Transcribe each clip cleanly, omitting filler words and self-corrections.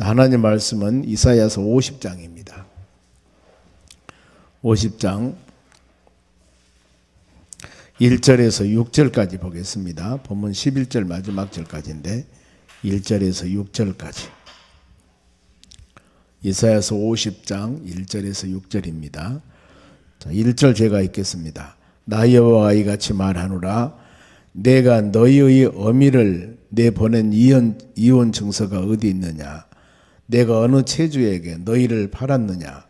하나님 말씀은 이사야서 50장입니다. 50장 1절에서 6절까지 보겠습니다. 본문 11절 마지막 절까지인데 1절에서 6절까지. 이사야서 50장 1절에서 6절입니다. 자, 1절 제가 읽겠습니다. 나 여호와가 이같이 말하노라. 내가 너희의 어미를 내보낸 이혼 증서가 어디 있느냐? 내가 어느 체주에게 너희를 팔았느냐?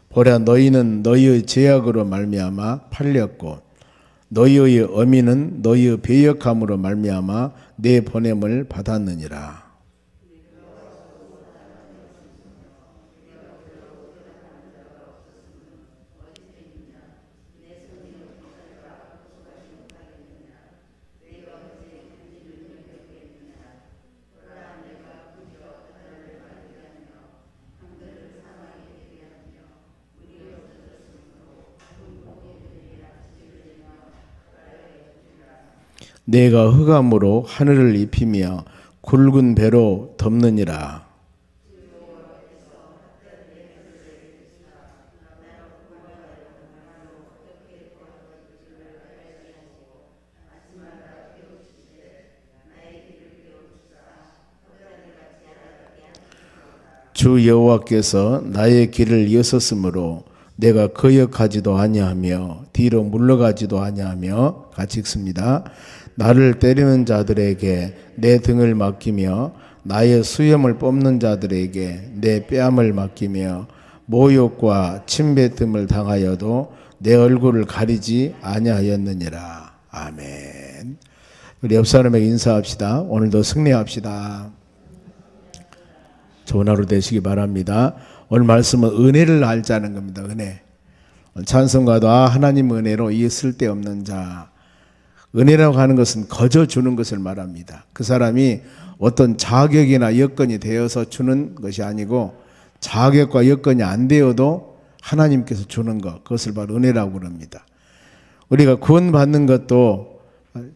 보라, 너희는 너희의 죄악으로 말미암아 팔렸고 너희의 어미는 너희의 배역함으로 말미암아 내 보냄을 받았느니라. 내가 흑암으로 하늘을 입히며 굵은 배로 덮느니라. 주 여호와께서 나의 길을 여섰으므로 내가 거역하지도 아니하며 뒤로 물러가지도 아니하며. 같이 읽습니다. 나를 때리는 자들에게 내 등을 맡기며 나의 수염을 뽑는 자들에게 내 뺨을 맡기며 모욕과 침뱉음을 당하여도 내 얼굴을 가리지 아니하였느니라. 아멘. 우리 옆 사람에게 인사합시다. 오늘도 승리합시다. 좋은 하루 되시기 바랍니다. 오늘 말씀은 은혜를 알자는 겁니다. 은혜. 찬송가도 하나님 은혜로 이 쓸데없는 자. 은혜라고 하는 것은 거저 주는 것을 말합니다. 그 사람이 어떤 자격이나 여건이 되어서 주는 것이 아니고 자격과 여건이 안 되어도 하나님께서 주는 것, 그것을 바로 은혜라고 그럽니다. 우리가 구원받는 것도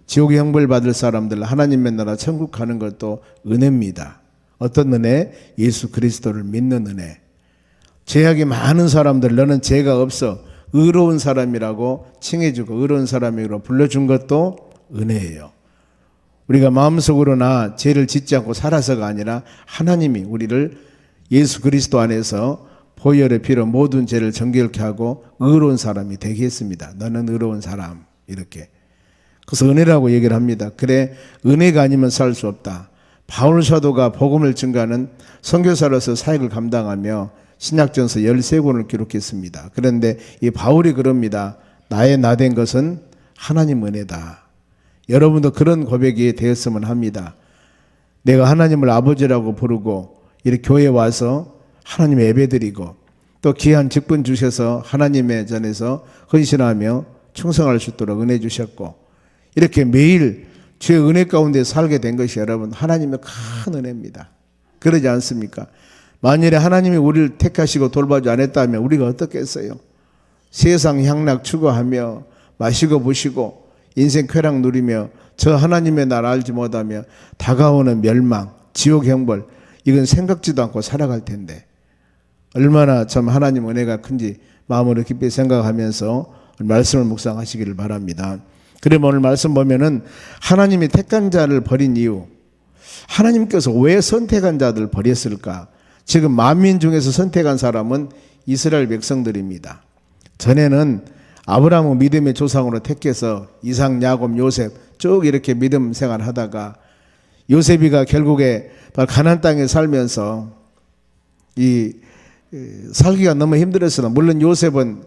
지옥의 형벌 받을 사람들 하나님의 나라 천국 가는 것도 은혜입니다. 어떤 은혜? 예수 그리스도를 믿는 은혜. 죄악이 많은 사람들 너는 죄가 없어 의로운 사람이라고 칭해주고 의로운 사람이라고 불러준 것도 은혜예요. 우리가 마음속으로나 죄를 짓지 않고 살아서가 아니라 하나님이 우리를 예수 그리스도 안에서 보혈의 피로 모든 죄를 정결케 하고 의로운 사람이 되게 했습니다. 너는 의로운 사람, 이렇게. 그래서 은혜라고 얘기를 합니다. 그래, 은혜가 아니면 살 수 없다. 바울 사도가 복음을 증거하는 선교사로서 사역을 감당하며 신약전서 13권을 기록했습니다. 그런데 이 바울이 그럽니다. 나의 나된 것은 하나님 은혜다. 여러분도 그런 고백이 되었으면 합니다. 내가 하나님을 아버지라고 부르고 이렇게 교회에 와서 하나님 예배드리고 또 귀한 직분 주셔서 하나님의 전에서 헌신하며 충성할 수 있도록 은혜 주셨고 이렇게 매일 주의 은혜 가운데 살게 된 것이 여러분 하나님의 큰 은혜입니다. 그러지 않습니까? 만일에 하나님이 우리를 택하시고 돌봐주지 않았다면 우리가 어떻겠어요? 세상 향락 추구하며 마시고 부시고 인생 쾌락 누리며 저 하나님의 나라 알지 못하며 다가오는 멸망, 지옥 형벌 이건 생각지도 않고 살아갈 텐데 얼마나 참 하나님 은혜가 큰지 마음으로 깊이 생각하면서 말씀을 묵상하시기를 바랍니다. 그러면 오늘 말씀 보면은 하나님이 택한 자를 버린 이유, 하나님께서 왜 선택한 자들을 버렸을까? 지금 만민 중에서 선택한 사람은 이스라엘 백성들입니다. 전에는 아브라함을 믿음의 조상으로 택해서 이삭, 야곱, 요셉 쭉 이렇게 믿음 생활하다가 요셉이가 결국에 가나안 땅에 살면서 이 살기가 너무 힘들었으나 물론 요셉은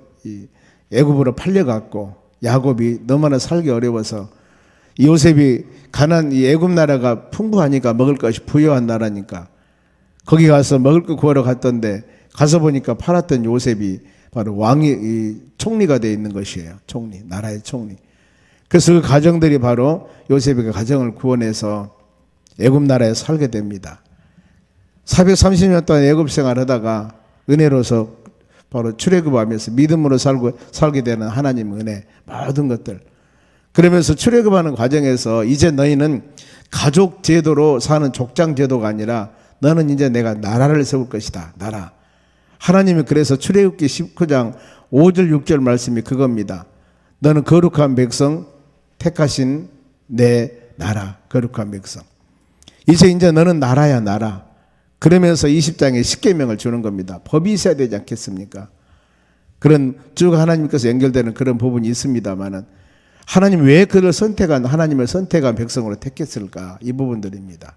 애굽으로 팔려갔고 야곱이 너무나 살기 어려워서 요셉이 가나안 이 애굽 나라가 풍부하니까 먹을 것이 부유한 나라니까 거기 가서 먹을 거 구하러 갔던데 가서 보니까 팔았던 요셉이 바로 왕이 총리가 되어 있는 것이에요. 총리, 나라의 총리. 그래서 그 가정들이 바로 요셉의 가정을 구원해서 애굽 나라에 살게 됩니다. 430년 동안 애굽 생활하다가 은혜로서 바로 출애굽하면서 믿음으로 살게 되는 하나님 은혜 모든 것들. 그러면서 출애굽하는 과정에서 이제 너희는 가족 제도로 사는 족장 제도가 아니라 너는 이제 내가 나라를 세울 것이다. 나라. 하나님이 그래서 출애굽기 19장 5절 6절 말씀이 그겁니다. 너는 거룩한 백성, 택하신 내 나라. 거룩한 백성. 이제 너는 나라야, 나라. 그러면서 20장에 십계명을 주는 겁니다. 법이 있어야 되지 않겠습니까? 그런 쭉 하나님께서 연결되는 그런 부분이 있습니다만은 하나님 왜 하나님을 선택한 백성으로 택했을까? 이 부분들입니다.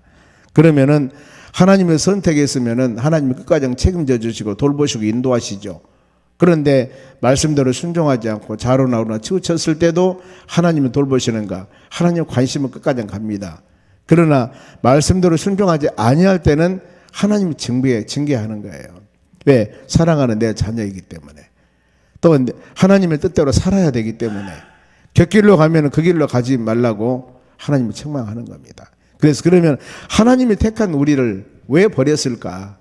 그러면은 하나님을 선택했으면은 하나님이 끝까지 책임져 주시고 돌보시고 인도하시죠. 그런데 말씀대로 순종하지 않고 자로나오나 치우쳤을 때도 하나님이 돌보시는가? 하나님 관심은 끝까지 갑니다. 그러나 말씀대로 순종하지 아니할 때는 하나님이 징계하는 거예요. 왜? 사랑하는 내 자녀이기 때문에. 또 하나님의 뜻대로 살아야 되기 때문에 곁길로 가면 그 길로 가지 말라고 하나님이 책망하는 겁니다. 그러면 하나님이 택한 우리를 왜 버렸을까?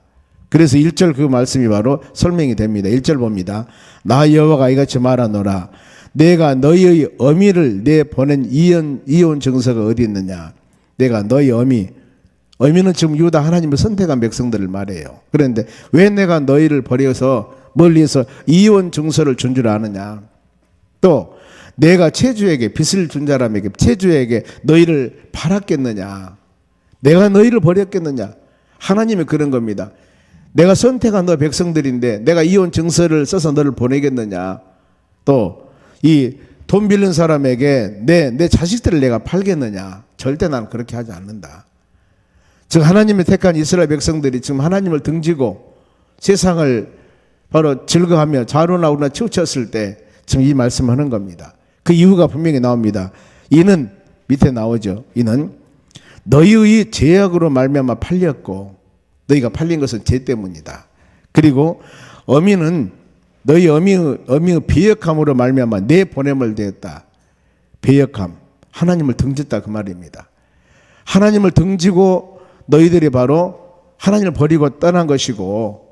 그래서 1절 그 말씀이 바로 설명이 됩니다. 1절 봅니다. 나 여호와가 이같이 말하노라. 내가 너희의 어미를 내 보낸 이혼 정서가 어디 있느냐. 내가 너희 어미는 지금 유다 하나님을 선택한 백성들을 말해요. 그런데 왜 내가 너희를 버려서 멀리서 이혼 증서를 준 줄 아느냐. 또 내가 체주에게 빚을 준 사람에게 체주에게 너희를 팔았겠느냐. 내가 너희를 버렸겠느냐. 하나님이 그런 겁니다. 내가 선택한 너 백성들인데 내가 이혼 증서를 써서 너를 보내겠느냐. 또 이 돈 빌린 사람에게 내 자식들을 내가 팔겠느냐. 절대 난 그렇게 하지 않는다. 즉 하나님이 택한 이스라엘 백성들이 지금 하나님을 등지고 세상을 바로 즐거워하며 자로나오나 치우쳤을 때 지금 이 말씀하는 겁니다. 그 이유가 분명히 나옵니다. 이는 밑에 나오죠. 이는 너희의 죄악으로 말미암아 팔렸고 너희가 팔린 것은 죄 때문이다. 그리고 어미는 너희 어미의 배역함으로 말미암아 내 보냄을 되었다. 배역함, 하나님을 등졌다 그 말입니다. 하나님을 등지고 너희들이 바로 하나님을 버리고 떠난 것이고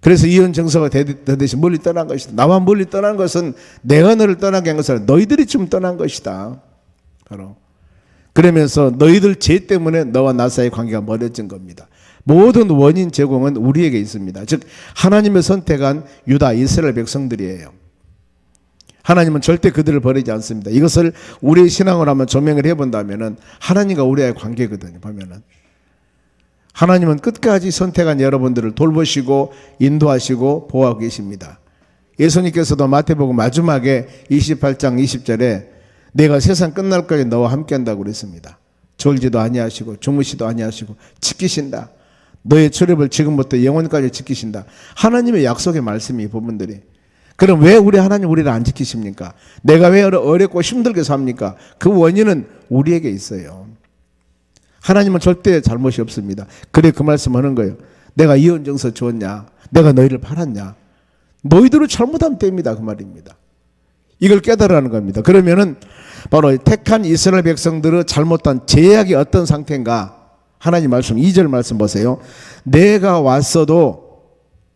그래서 이혼 정서가 되듯이 멀리 떠난 것이다. 나와 멀리 떠난 것은 내가 너를 떠나게 한 것은 너희들이 좀 떠난 것이다. 바로 그러면서 너희들 죄 때문에 너와 나 사이의 관계가 멀어진 겁니다. 모든 원인 제공은 우리에게 있습니다. 즉 하나님의 선택한 유다 이스라엘 백성들이에요. 하나님은 절대 그들을 버리지 않습니다. 이것을 우리의 신앙을 한번 조명을 해본다면은 하나님과 우리의 관계거든요. 보면은 하나님은 끝까지 선택한 여러분들을 돌보시고 인도하시고 보호하고 계십니다. 예수님께서도 마태복음 마지막에 28장 20절에 내가 세상 끝날까지 너와 함께 한다고 그랬습니다. 졸지도 아니하시고 주무시도 아니하시고 지키신다. 너의 출입을 지금부터 영원까지 지키신다. 하나님의 약속의 말씀이 이 부분들이. 그럼 왜 하나님 우리를 안 지키십니까? 내가 왜 어렵고 힘들게 삽니까? 그 원인은 우리에게 있어요. 하나님은 절대 잘못이 없습니다. 그래 그 말씀하는 거예요. 내가 이혼정서 주었냐? 내가 너희를 팔았냐? 너희들을 잘못한 때입니다. 그 말입니다. 이걸 깨달으라는 겁니다. 그러면은 바로 택한 이스라엘 백성들의 잘못한 제약이 어떤 상태인가? 하나님 말씀 2절 말씀 보세요. 내가 왔어도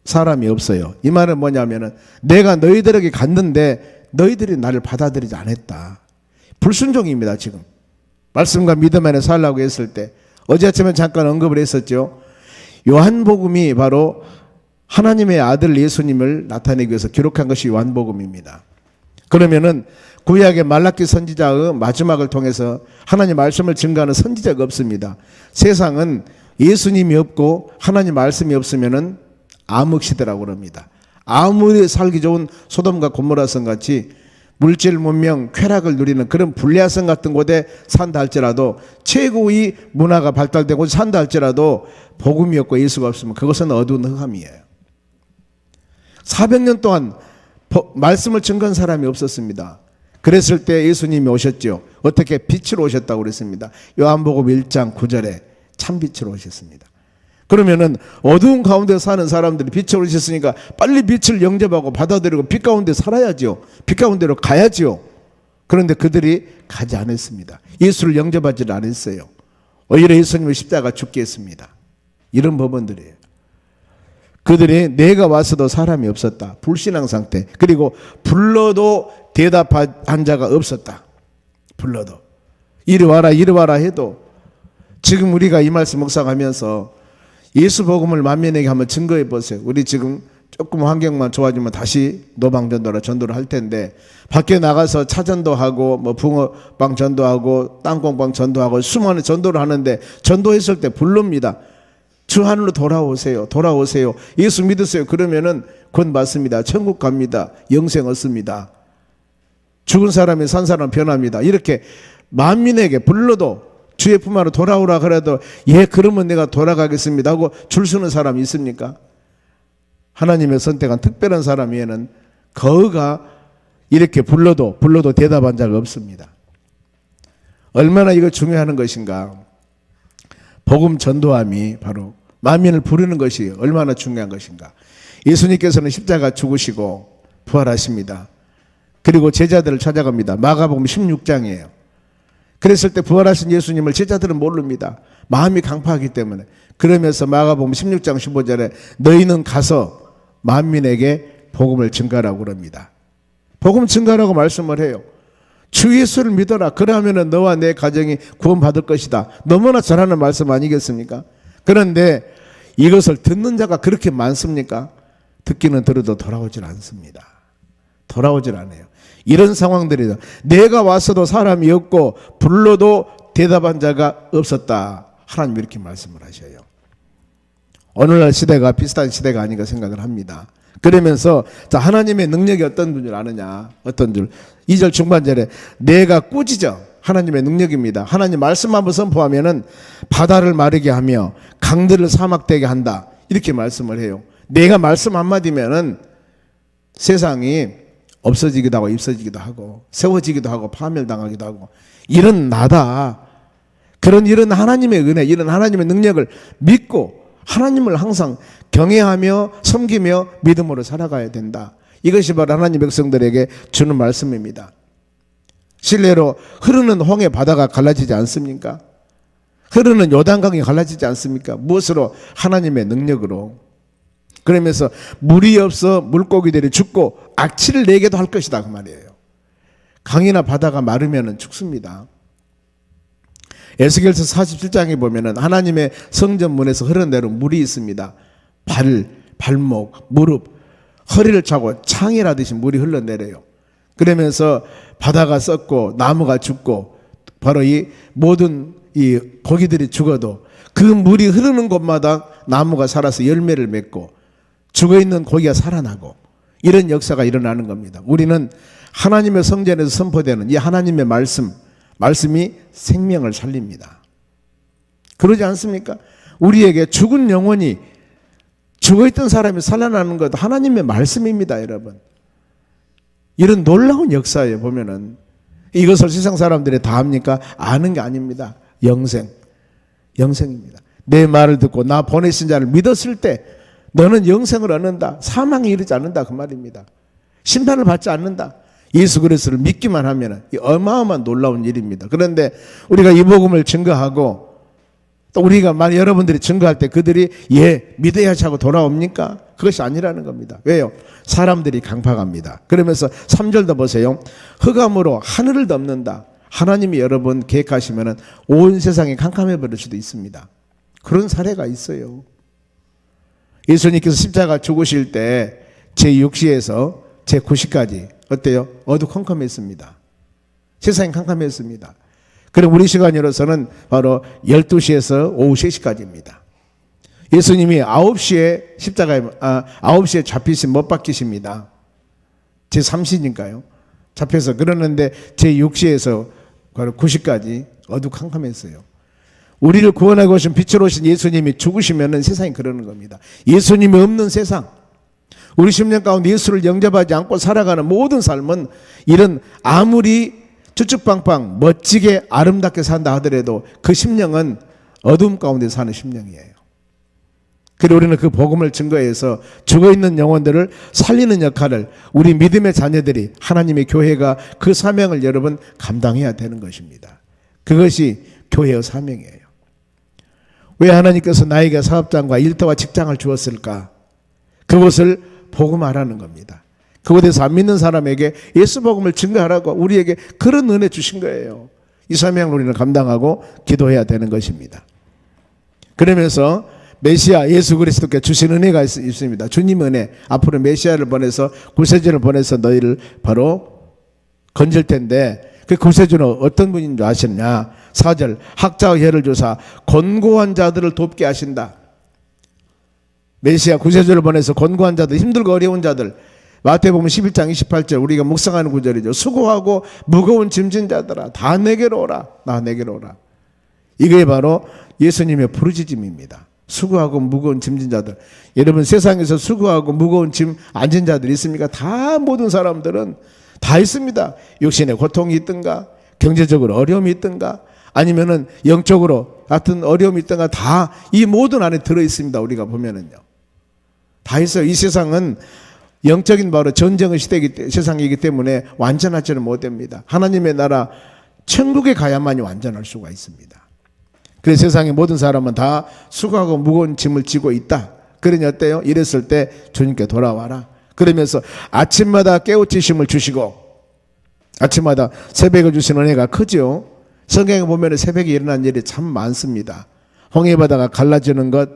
사람이 없어요. 이 말은 뭐냐면은 내가 너희들에게 갔는데 너희들이 나를 받아들이지 않았다. 불순종입니다. 지금 말씀과 믿음 안에 살라고 했을 때 어제 아침에 잠깐 언급을 했었죠. 요한복음이 바로 하나님의 아들 예수님을 나타내기 위해서 기록한 것이 요한복음입니다. 그러면은 구약의 말라기 선지자의 마지막을 통해서 하나님 말씀을 증거하는 선지자가 없습니다. 세상은 예수님이 없고 하나님 말씀이 없으면은 암흑시대라고 그럽니다. 아무리 살기 좋은 소돔과 고모라성 같이 물질 문명 쾌락을 누리는 그런 불리하성 같은 곳에 산다 할지라도 최고의 문화가 발달되고 산다 할지라도 복음이 없고 예수가 없으면 그것은 어두운 흑암이에요. 400년 동안 말씀을 증거한 사람이 없었습니다. 그랬을 때 예수님이 오셨죠. 어떻게 빛으로 오셨다고 그랬습니다. 요한복음 1장 9절에 참빛으로 오셨습니다. 그러면은 어두운 가운데 사는 사람들이 빛으로 오셨으니까 빨리 빛을 영접하고 받아들이고 빛 가운데 살아야죠. 빛 가운데로 가야죠. 그런데 그들이 가지 않았습니다. 예수를 영접하지 않았어요. 오히려 예수님을 십자가 죽게 했습니다. 이런 법원들이에요. 그들이 내가 와서도 사람이 없었다. 불신앙 상태. 그리고 불러도 대답한 자가 없었다. 불러도 이리 와라 이리 와라 해도 지금 우리가 이 말씀 묵상하면서 예수 복음을 만민에게 한번 증거해 보세요. 우리 지금 조금 환경만 좋아지면 다시 노방전도라 전도를 할 텐데, 밖에 나가서 차전도하고 뭐 붕어빵 전도하고 땅콩빵 전도하고 수많은 전도를 하는데, 전도했을 때 부릅니다. 주 하늘로 돌아오세요. 돌아오세요. 예수 믿으세요. 그러면은 곧 맞습니다. 천국 갑니다. 영생 얻습니다. 죽은 사람이 산 사람 변합니다. 이렇게 만민에게 불러도 주의 품 안으로 돌아오라 그래도 예 그러면 내가 돌아가겠습니다 하고 줄 서는 사람이 있습니까? 하나님의 선택한 특별한 사람 외에는 거의가 이렇게 불러도 대답한 자가 없습니다. 얼마나 이거 중요한 것인가. 복음 전도함이 바로 만민을 부르는 것이 얼마나 중요한 것인가. 예수님께서는 십자가 죽으시고 부활하십니다. 그리고 제자들을 찾아갑니다. 마가복음 16장이에요. 그랬을 때 부활하신 예수님을 제자들은 모릅니다. 마음이 강팍하기 때문에. 그러면서 마가복음 16장 15절에 너희는 가서 만민에게 복음을 증가하라고 그럽니다. 복음 증가하라고 말씀을 해요. 주 예수를 믿어라. 그러면 너와 내 가정이 구원받을 것이다. 너무나 잘하는 말씀 아니겠습니까? 그런데 이것을 듣는 자가 그렇게 많습니까? 듣기는 들어도 돌아오질 않습니다. 돌아오질 않아요. 이런 상황들이다. 내가 왔어도 사람이 없고 불러도 대답한 자가 없었다. 하나님 이렇게 말씀을 하셔요. 오늘날 시대가 비슷한 시대가 아닌가 생각을 합니다. 그러면서 자, 하나님의 능력이 어떤 줄 아느냐? 어떤 줄. 2절 중반절에 내가 꾸짖어. 하나님의 능력입니다. 하나님 말씀 한번 선포하면은 바다를 마르게 하며 강들을 사막되게 한다. 이렇게 말씀을 해요. 내가 말씀 한마디면은 세상이 없어지기도 하고 없어지기도 하고 세워지기도 하고 파멸당하기도 하고 이런 나다. 그런 이런 하나님의 은혜, 이런 하나님의 능력을 믿고 하나님을 항상 경외하며 섬기며 믿음으로 살아가야 된다. 이것이 바로 하나님 백성들에게 주는 말씀입니다. 실례로 흐르는 홍해 바다가 갈라지지 않습니까? 흐르는 요단강이 갈라지지 않습니까? 무엇으로? 하나님의 능력으로. 그러면서 물이 없어 물고기들이 죽고 악취를 내게도 할 것이다 그 말이에요. 강이나 바다가 마르면 죽습니다. 에스겔서 47장에 보면은 하나님의 성전문에서 흐르내는 물이 있습니다. 발목, 무릎, 허리를 차고 창이라듯이 물이 흘러내려요. 그러면서 바다가 썩고 나무가 죽고 바로 이 모든 이 고기들이 죽어도 그 물이 흐르는 곳마다 나무가 살아서 열매를 맺고 죽어있는 고기가 살아나고 이런 역사가 일어나는 겁니다. 우리는 하나님의 성전에서 선포되는 이 하나님의 말씀이 생명을 살립니다. 그러지 않습니까? 우리에게 죽은 영혼이 죽어있던 사람이 살아나는 것도 하나님의 말씀입니다, 여러분. 이런 놀라운 역사에 보면은 이것을 세상 사람들이 다 합니까? 아는 게 아닙니다. 영생입니다. 내 말을 듣고 나 보내신 자를 믿었을 때 너는 영생을 얻는다. 사망에 이르지 않는다 그 말입니다. 심판을 받지 않는다. 예수 그리스도를 믿기만 하면 어마어마한 놀라운 일입니다. 그런데 우리가 이 복음을 증거하고 또 우리가 만약 여러분들이 증거할 때 그들이 예 믿어야지 하고 돌아옵니까? 그것이 아니라는 겁니다. 왜요? 사람들이 강팍합니다. 그러면서 3절도 보세요. 흑암으로 하늘을 덮는다. 하나님이 여러분 계획하시면 온 세상이 캄캄해 버릴 수도 있습니다. 그런 사례가 있어요. 예수님께서 십자가 죽으실 때 제6시에서 제9시까지 어때요? 어두컴컴했습니다. 세상이 캄캄했습니다. 그럼 우리 시간으로서는 바로 12시에서 오후 3시까지입니다. 예수님이 9시에 십자가에 9시에 잡히신 못 박히십니다. 제3시니까요. 잡혀서 그러는데 제6시에서 바로 9시까지 어두컴컴했어요. 우리를 구원하고 오신 빛으로 오신 예수님이 죽으시면은 세상이 그러는 겁니다. 예수님이 없는 세상. 우리 심령 가운데 예수를 영접하지 않고 살아가는 모든 삶은 이런 아무리 쭈쭈빵빵 멋지게 아름답게 산다 하더라도 그 심령은 어둠 가운데 사는 심령이에요. 그리고 우리는 그 복음을 증거해서 죽어있는 영혼들을 살리는 역할을 우리 믿음의 자녀들이 하나님의 교회가 그 사명을 여러분 감당해야 되는 것입니다. 그것이 교회의 사명이에요. 왜 하나님께서 나에게 사업장과 일터와 직장을 주었을까? 그것을 복음하라는 겁니다. 그곳에서 안 믿는 사람에게 예수 복음을 증거하라고 우리에게 그런 은혜 주신 거예요. 이 사명을 우리는 감당하고 기도해야 되는 것입니다. 그러면서 메시아 예수 그리스도께 주신 은혜가 있습니다. 주님 은혜. 앞으로 메시아를 보내서 구세주를 보내서 너희를 바로 건질 텐데 그 구세주는 어떤 분인 줄 아시느냐? 4절 학자와 혈을 조사 곤고한 자들을 돕게 하신다. 메시아 구세주를 보내서 곤고한 자들, 힘들고 어려운 자들, 마태복음 11장 28절 우리가 묵상하는 구절이죠. 수고하고 무거운 짐진 자들아 다 내게로 오라. 나 내게로 오라. 이게 바로 예수님의 부르짖음입니다. 수고하고 무거운 짐진 자들. 여러분 세상에서 수고하고 무거운 짐 안 진 자들 있습니까? 다 모든 사람들은 다 있습니다. 육신의 고통이 있든가 경제적으로 어려움이 있든가 아니면은 영적으로 같은 어려움이 있든가 다 이 모든 안에 들어 있습니다. 우리가 보면은요. 다 있어요. 이 세상은 영적인 바로 전쟁의 세상이기 때문에 완전하지는 못됩니다. 하나님의 나라 천국에 가야만이 완전할 수가 있습니다. 그래서 세상의 모든 사람은 다 수고하고 무거운 짐을 지고 있다. 그러니 어때요? 이랬을 때 주님께 돌아와라. 그러면서 아침마다 깨우치심을 주시고 아침마다 새벽을 주시는 은혜가 크죠. 성경에 보면 새벽에 일어난 일이 참 많습니다. 홍해바다가 갈라지는 것,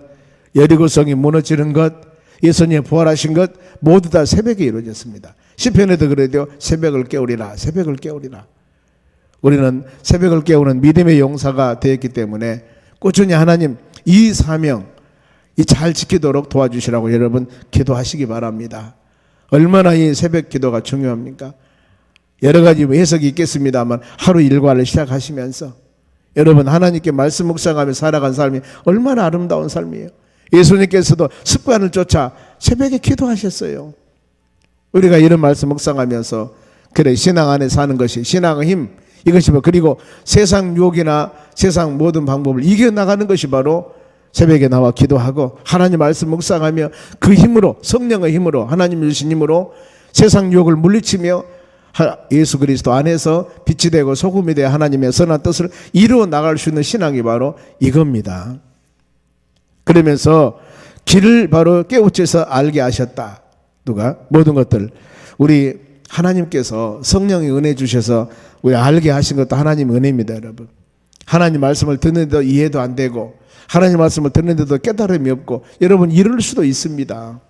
여리고성이 무너지는 것, 예수님이 부활하신 것 모두 다 새벽에 이루어졌습니다. 시편에도 그래도 새벽을 깨우리라, 새벽을 깨우리라. 우리는 새벽을 깨우는 믿음의 용사가 되었기 때문에 꾸준히 하나님 이 사명 이 잘 지키도록 도와주시라고 여러분 기도하시기 바랍니다. 얼마나 이 새벽 기도가 중요합니까? 여러 가지 해석이 있겠습니다만 하루 일과를 시작하시면서 여러분 하나님께 말씀 묵상하며 살아간 삶이 얼마나 아름다운 삶이에요. 예수님께서도 습관을 쫓아 새벽에 기도하셨어요. 우리가 이런 말씀 묵상하면서 그래 신앙 안에 사는 것이 신앙의 힘 이것이 그리고 세상 유혹이나 세상 모든 방법을 이겨나가는 것이 바로 새벽에 나와 기도하고 하나님 말씀 묵상하며 그 힘으로 성령의 힘으로 하나님 주신 힘으로 세상 유혹을 물리치며 예수 그리스도 안에서 빛이 되고 소금이 되어 하나님의 선한 뜻을 이루어 나갈 수 있는 신앙이 바로 이겁니다. 그러면서 길을 바로 깨우쳐서 알게 하셨다. 누가? 모든 것들 우리 하나님께서 성령의 은혜 주셔서 우리 알게 하신 것도 하나님 은혜입니다. 여러분 하나님 말씀을 듣는데도 이해도 안 되고 하나님 말씀을 듣는데도 깨달음이 없고 여러분 이럴 수도 있습니다.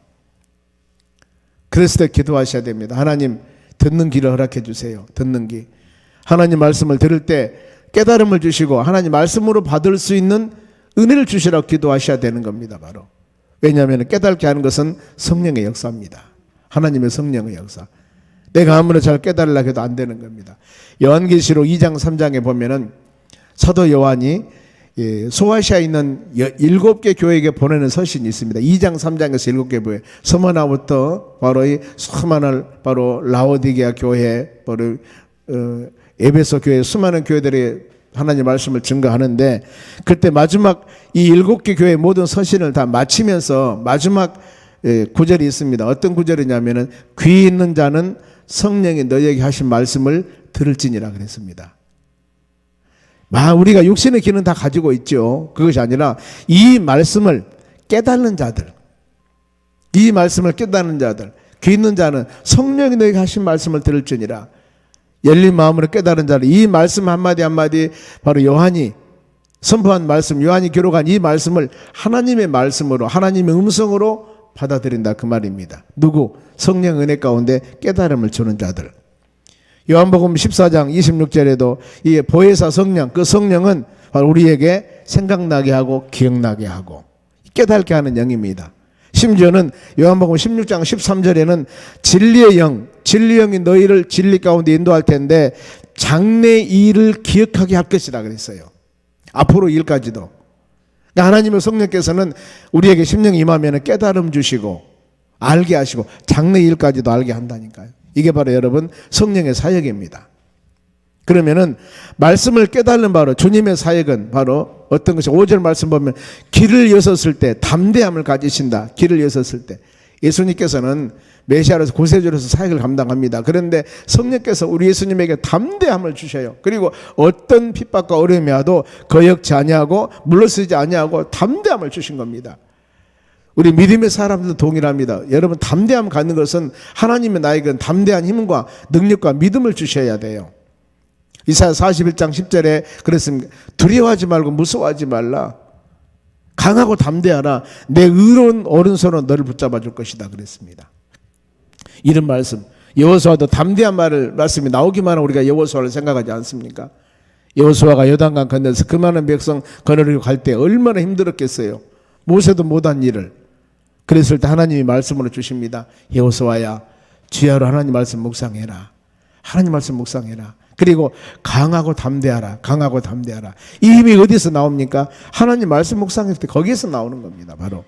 그랬을 때 기도하셔야 됩니다. 하나님 듣는 길을 허락해 주세요. 듣는 길. 하나님 말씀을 들을 때 깨달음을 주시고 하나님 말씀으로 받을 수 있는 은혜를 주시라고 기도하셔야 되는 겁니다. 바로 왜냐하면 깨닫게 하는 것은 성령의 역사입니다. 하나님의 성령의 역사. 내가 아무리 잘 깨달으려고 해도 안 되는 겁니다. 요한계시록 2장 3장에 보면은 사도 요한이 소아시아에 있는 7개 교회에게 보내는 서신이 있습니다. 2장 3장에서 7개 교회 서머나부터 바로 이 수많은 바로 라오디게아 교회 바로 에베소 교회 수많은 교회들이 하나님 말씀을 증거하는데 그때 마지막 이 7개 교회 모든 서신을 다 마치면서 마지막 구절이 있습니다. 어떤 구절이냐면은 귀 있는 자는 성령이 너희에게 하신 말씀을 들을지니라 그랬습니다. 우리가 육신의 귀는 다 가지고 있죠. 그것이 아니라 이 말씀을 깨닫는 자들, 이 말씀을 깨닫는 자들, 귀 있는 자는 성령이 너희에게 하신 말씀을 들을지니라. 열린 마음으로 깨달은 자는 이 말씀 한마디 한마디 바로 요한이 선포한 말씀, 요한이 기록한 이 말씀을 하나님의 말씀으로 하나님의 음성으로 받아들인다 그 말입니다. 누구? 성령 은혜 가운데 깨달음을 주는 자들. 요한복음 14장 26절에도 이 보혜사 성령, 그 성령은 바로 우리에게 생각나게 하고 기억나게 하고 깨닫게 하는 영입니다. 심지어는 요한복음 16장 13절에는 진리의 영, 진리의 영이 너희를 진리 가운데 인도할 텐데 장래 일을 기억하게 할 것이다 그랬어요. 앞으로 일까지도. 그러니까 하나님의 성령께서는 우리에게 심령이 임하면 깨달음 주시고 알게 하시고 장래 일까지도 알게 한다니까요. 이게 바로 여러분 성령의 사역입니다. 그러면은 말씀을 깨달는 바로 주님의 사역은 바로 어떤 것이 5절 말씀 보면 길을 여섰을 때 담대함을 가지신다. 길을 여섰을 때 예수님께서는 메시아로서 구세주로서 사역을 감당합니다. 그런데 성령께서 우리 예수님에게 담대함을 주셔요. 그리고 어떤 핍박과 어려움이 와도 거역지 아니하고 물러서지 아니하고 담대함을 주신 겁니다. 우리 믿음의 사람들도 동일합니다. 여러분 담대함 갖는 것은 하나님의 나에게 담대한 힘과 능력과 믿음을 주셔야 돼요. 이사야 41장 10절에 그랬습니다. 두려워하지 말고 무서워하지 말라. 강하고 담대하라. 내 의로운 오른손은 너를 붙잡아 줄 것이다 그랬습니다. 이런 말씀, 여호수아도 담대한 말씀이 나오기만 하면 우리가 여호수아를 생각하지 않습니까? 여호수아가 요단강 건너서 그 많은 백성 거느리고 갈 때 얼마나 힘들었겠어요. 모세도 못한 일을. 그랬을 때 하나님이 말씀으로 주십니다. 여호수아야, 주야로 하나님 말씀 묵상해라. 하나님 말씀 묵상해라. 그리고 강하고 담대하라. 강하고 담대하라. 이 힘이 어디서 나옵니까? 하나님 말씀 묵상할 때 거기에서 나오는 겁니다. 바로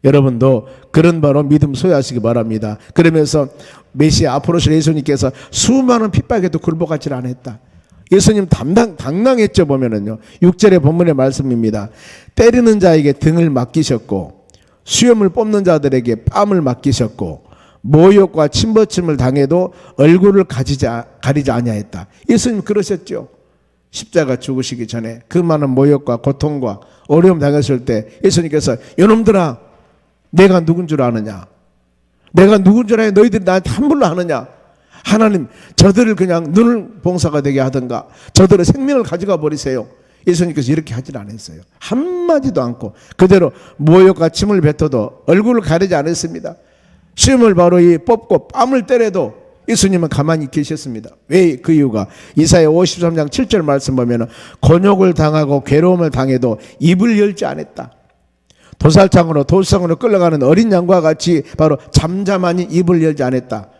여러분도 그런 바로 믿음 소유하시기 바랍니다. 그러면서 메시아 앞으로 오실 예수님께서 수많은 핍박에도 굴복하지 않았다. 예수님 당당했죠. 보면은요, 6절의 본문의 말씀입니다. 때리는 자에게 등을 맡기셨고 수염을 뽑는 자들에게 뺨을 맡기셨고 모욕과 침버침을 당해도 얼굴을 가리지 아니하였다. 예수님 그러셨죠. 십자가 죽으시기 전에 그 많은 모욕과 고통과 어려움 당했을 때 예수님께서 요놈들아, 내가 누군 줄 아느냐? 내가 누군 줄 아냐? 너희들이 나한테 함부로 하느냐? 하나님, 저들을 그냥 눈을 봉사가 되게 하든가 저들의 생명을 가져가 버리세요. 예수님께서 이렇게 하질 않았어요. 한마디도 않고 그대로 모욕과 침을 뱉어도 얼굴을 가리지 않았습니다. 수염을 바로 뽑고 뺨을 때려도 예수님은 가만히 계셨습니다. 왜? 그 이유가 이사야 53장 7절 말씀 보면 곤욕을 당하고 괴로움을 당해도 입을 열지 않았다. 도살장으로 돌성으로 끌려가는 어린 양과 같이 바로 잠잠하니 입을 열지 않았다.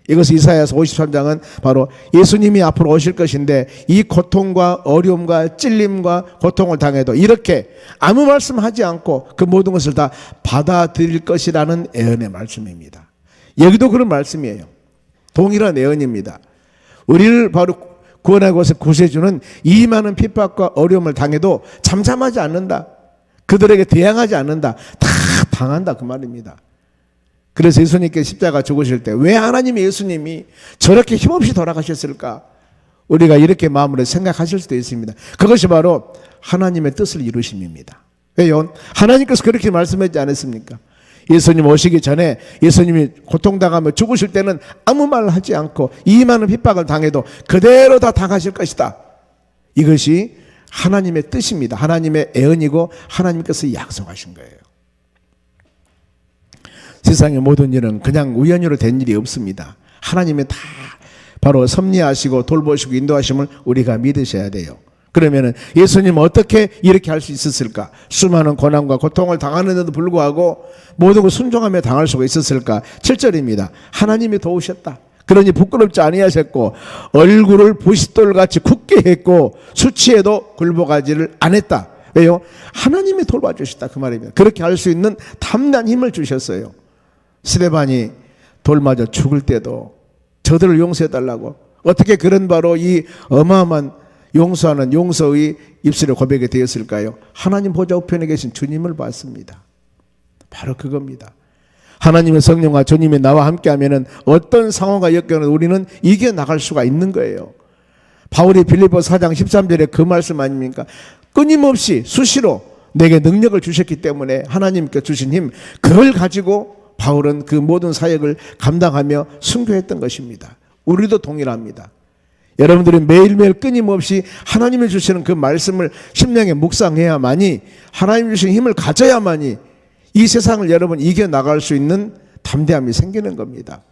이것을 이사야서 53장은 바로 예수님이 앞으로 오실 것인데 이 고통과 어려움과 찔림과 고통을 당해도 이렇게 아무 말씀하지 않고 그 모든 것을 다 받아들일 것이라는 예언의 말씀입니다. 여기도 그런 말씀이에요. 동일한 예언입니다. 우리를 바로 구원의 곳에 구세주는 이 많은 핍박과 어려움을 당해도 잠잠하지 않는다. 그들에게 대항하지 않는다. 다 당한다 그 말입니다. 그래서 예수님께 십자가 죽으실 때 왜 하나님의 예수님이 저렇게 힘없이 돌아가셨을까? 우리가 이렇게 마음으로 생각하실 수도 있습니다. 그것이 바로 하나님의 뜻을 이루심입니다. 왜요? 하나님께서 그렇게 말씀하지 않았습니까? 예수님 오시기 전에 예수님이 고통당하며 죽으실 때는 아무 말 하지 않고 이 많은 핍박을 당해도 그대로 다 당하실 것이다. 이것이 하나님의 뜻입니다. 하나님의 예언이고 하나님께서 약속하신 거예요. 세상의 모든 일은 그냥 우연히로 된 일이 없습니다. 하나님이 다 바로 섭리하시고 돌보시고 인도하심을 우리가 믿으셔야 돼요. 그러면은 예수님은 어떻게 이렇게 할 수 있었을까? 수많은 고난과 고통을 당하는데도 불구하고 모든 걸 순종하며 당할 수가 있었을까? 7절입니다. 하나님이 도우셨다. 그러니 부끄럽지 아니하셨고 얼굴을 부싯돌같이 굳게 했고 수치에도 굴복하지를 않았다. 왜요? 하나님이 돌봐주셨다 그 말입니다. 그렇게 할 수 있는 담대한 힘을 주셨어요. 스데반이 돌 맞아 죽을 때도 저들을 용서해달라고 어떻게 그런 바로 이 어마어마한 용서하는 용서의 입술에 고백이 되었을까요? 하나님 보좌 우편에 계신 주님을 봤습니다. 바로 그겁니다. 하나님의 성령과 주님이 나와 함께하면 어떤 상황과 역경을 우리는 이겨나갈 수가 있는 거예요. 바울이 빌립보 4장 13절에 그 말씀 아닙니까? 끊임없이 수시로 내게 능력을 주셨기 때문에 하나님께 주신 힘, 그걸 가지고 바울은 그 모든 사역을 감당하며 순교했던 것입니다. 우리도 동일합니다. 여러분들이 매일매일 끊임없이 하나님이 주시는 그 말씀을 심령에 묵상해야만이 하나님이 주신 힘을 가져야만이 이 세상을 여러분 이겨나갈 수 있는 담대함이 생기는 겁니다.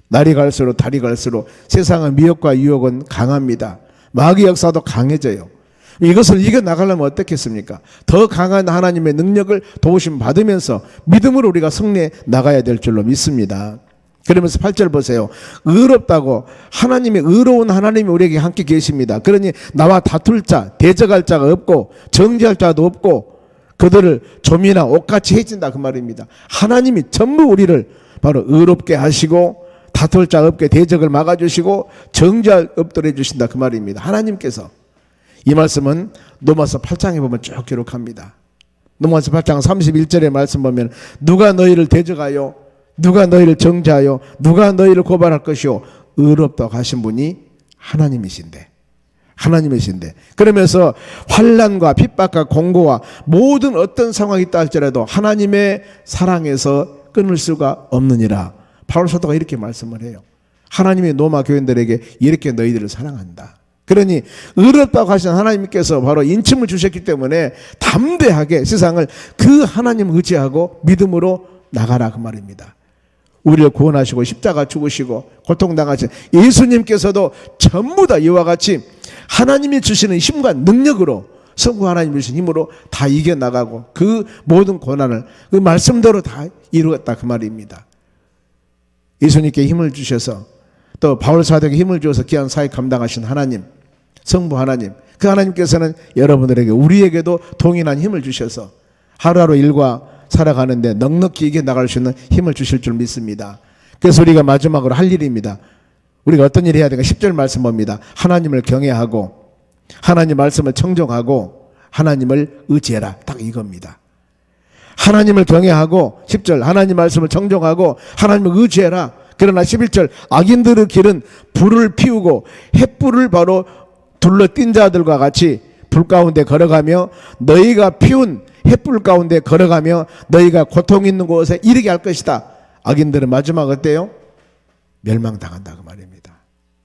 날이 갈수록 달이 갈수록 세상의 미혹과 유혹은 강합니다. 마귀 역사도 강해져요. 이것을 이겨나가려면 어떻겠습니까? 더 강한 하나님의 능력을 도우심 받으면서 믿음으로 우리가 승리해 나가야 될 줄로 믿습니다. 그러면서 8절 보세요. 의롭다고 하나님의 의로운 하나님이 우리에게 함께 계십니다. 그러니 나와 다툴 자, 대적할 자가 없고 정죄할 자도 없고 그들을 좀이나 옷같이 해진다 그 말입니다. 하나님이 전부 우리를 바로 의롭게 하시고 다툴 자 없게 대적을 막아주시고 정죄할 없도록 해주신다 그 말입니다. 하나님께서 이 말씀은 로마서 8장에 보면 쭉 기록합니다. 로마서 8장 31절의 말씀 보면 누가 너희를 대적하여 누가 너희를 정죄하여 누가 너희를 고발할 것이요 의롭다고 하신 분이 하나님이신데 그러면서 환난과 핍박과 공고와 모든 어떤 상황이 있다 할지라도 하나님의 사랑에서 끊을 수가 없느니라. 바울 사도가 이렇게 말씀을 해요. 하나님이 로마 교인들에게 이렇게 너희들을 사랑한다. 그러니 의롭다고 하신 하나님께서 바로 인침을 주셨기 때문에 담대하게 세상을 그 하나님 의지하고 믿음으로 나가라 그 말입니다. 우리를 구원하시고 십자가 죽으시고 고통당하신 예수님께서도 전부 다 이와 같이 하나님이 주시는 힘과 능력으로 성부 하나님이 주신 힘으로 다 이겨나가고 그 모든 고난을 그 말씀대로 다 이루었다 그 말입니다. 예수님께 힘을 주셔서 또 바울 사도에게 힘을 주어서 귀한 사역 감당하신 하나님, 성부 하나님, 그 하나님께서는 여러분들에게 우리에게도 동일한 힘을 주셔서 하루하루 일과 살아가는데 넉넉히 이겨나갈 수 있는 힘을 주실 줄 믿습니다. 그래서 우리가 마지막으로 할 일입니다. 우리가 어떤 일을 해야 되는가? 10절 말씀 봅니다. 하나님을 경외하고 하나님 말씀을 청정하고 하나님을 의지해라. 딱 이겁니다. 하나님을 경외하고 10절 하나님 말씀을 청정하고 하나님을 의지해라. 그러나 11절 악인들의 길은 불을 피우고 횃불을 바로 둘러띈 자들과 같이 불 가운데 걸어가며 너희가 피운 횃불 가운데 걸어가며 너희가 고통 있는 곳에 이르게 할 것이다. 악인들은 마지막 어때요? 멸망당한다 그 말입니다.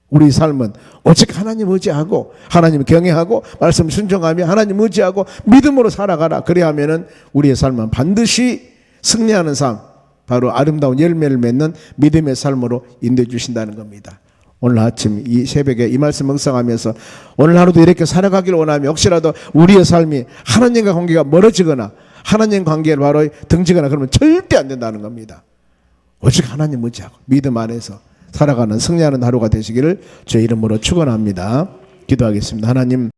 우리 삶은 오직 하나님 의지하고 하나님 경외하고 말씀 순종하며 하나님 의지하고 믿음으로 살아가라. 그래야 하면은 우리의 삶은 반드시 승리하는 삶, 바로 아름다운 열매를 맺는 믿음의 삶으로 인도해 주신다는 겁니다. 오늘 아침 이 새벽에 이 말씀 묵상하면서 오늘 하루도 이렇게 살아가기를 원하며 혹시라도 우리의 삶이 하나님과 관계가 멀어지거나 하나님 관계를 바로 등지거나 그러면 절대 안 된다는 겁니다. 오직 하나님 의지하고 믿음 안에서 살아가는 승리하는 하루가 되시기를 주의 이름으로 축원합니다. 기도하겠습니다. 하나님